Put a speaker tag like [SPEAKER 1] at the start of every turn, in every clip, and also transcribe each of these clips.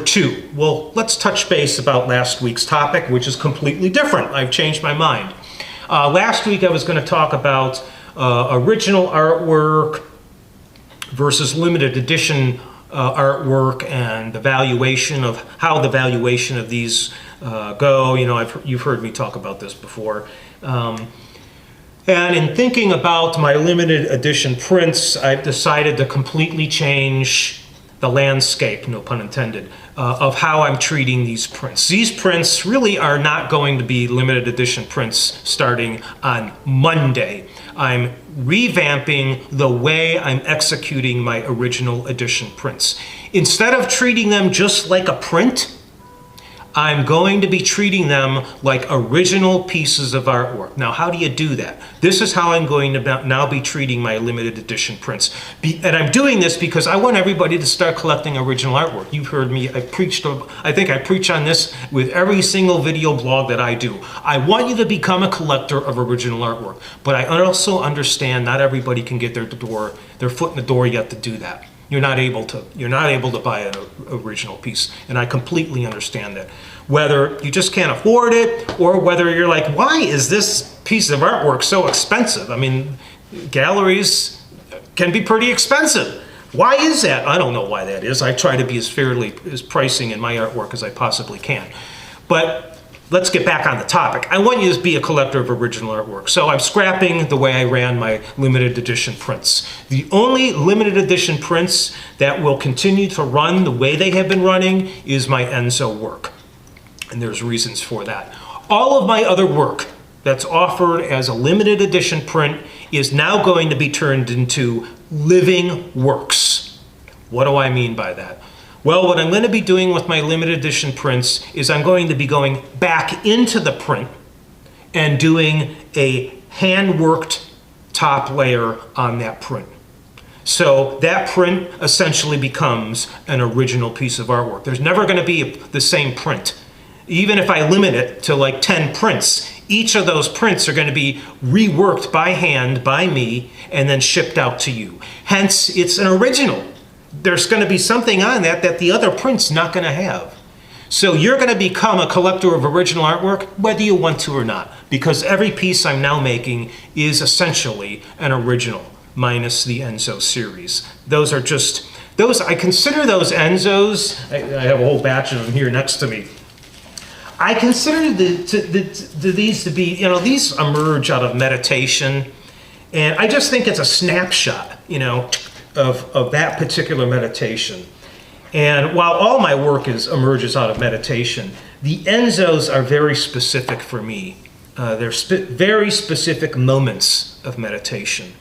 [SPEAKER 1] 2. Well, let's touch base about last week's topic, which is completely different. I've changed my mind. Last week I was going to talk about original artwork versus limited edition artwork and the valuation of how the valuation of these go. You know, you've heard me talk about this before. And in thinking about my limited edition prints, I've decided to completely change the landscape, no pun intended, of how I'm treating these prints. These prints really are not going to be limited edition prints starting on Monday. I'm revamping the way I'm executing my original edition prints. Instead of treating them just like a print, I'm going to be treating them like original pieces of artwork. Now, how do you do that? This is how I'm going to now be treating my limited edition prints. And I'm doing this because I want everybody to start collecting original artwork. You've heard me, I think I preach on this with every single video blog that I do. I want you to become a collector of original artwork, but I also understand not everybody can get their foot in the door yet to do that. You're not able to buy an original piece, and I completely understand that. Whether you just can't afford it, or whether you're like, why is this piece of artwork so expensive? I mean, galleries can be pretty expensive. Why is that? I don't know why that is. I try to be as pricing in my artwork as I possibly can. But let's get back on the topic. I want you to be a collector of original artwork. So I'm scrapping the way I ran my limited edition prints. The only limited edition prints that will continue to run the way they have been running is my Enzo work. And there's reasons for that. All of my other work that's offered as a limited edition print is now going to be turned into living works. What do I mean by that? Well, what I'm going to be doing with my limited edition prints is I'm going to be going back into the print and doing a hand-worked top layer on that print. So that print essentially becomes an original piece of artwork. There's never going to be the same print. Even if I limit it to like 10 prints, each of those prints are going to be reworked by hand by me and then shipped out to you. Hence, it's an original. There's going to be something on that the other print's not going to have. So you're going to become a collector of original artwork whether you want to or not, because every piece I'm now making is essentially an original, minus the Enzo series. I consider those Enzos, I have a whole batch of them here next to me. I consider these to be, these emerge out of meditation, and I just think it's a snapshot, of that particular meditation. And while all my work emerges out of meditation, the Enzos are very specific for me. They're very specific moments of meditation.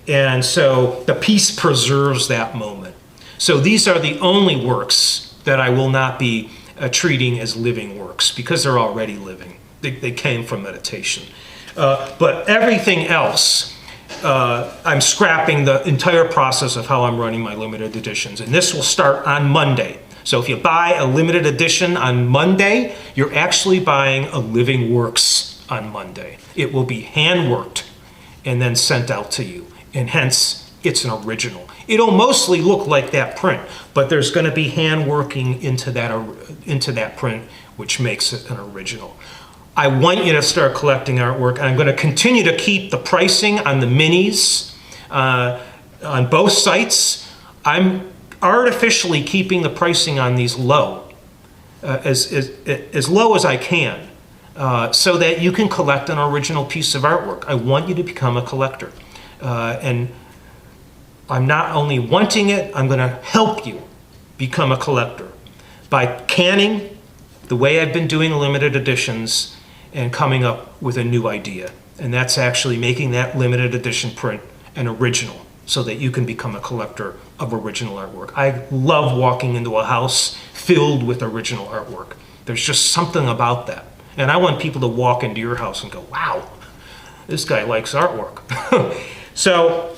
[SPEAKER 1] And so the piece preserves that moment. So these are the only works that I will not be treating as living works, because they're already living. They came from meditation. But everything else, I'm scrapping the entire process of how I'm running my limited editions. And this will start on Monday. So if you buy a limited edition on Monday, you're actually buying a living works on Monday. It will be hand-worked and then sent out to you. And hence, it's an original. It'll mostly look like that print, but there's going to be hand-working into that print, which makes it an original. I want you to start collecting artwork. I'm going to continue to keep the pricing on the minis on both sites. I'm artificially keeping the pricing on these low, as low as I can, so that you can collect an original piece of artwork. I want you to become a collector. And I'm not only wanting it, I'm going to help you become a collector by canning the way I've been doing limited editions and coming up with a new idea. And that's actually making that limited edition print an original so that you can become a collector of original artwork. I love walking into a house filled with original artwork. There's just something about that. And I want people to walk into your house and go, wow, this guy likes artwork. So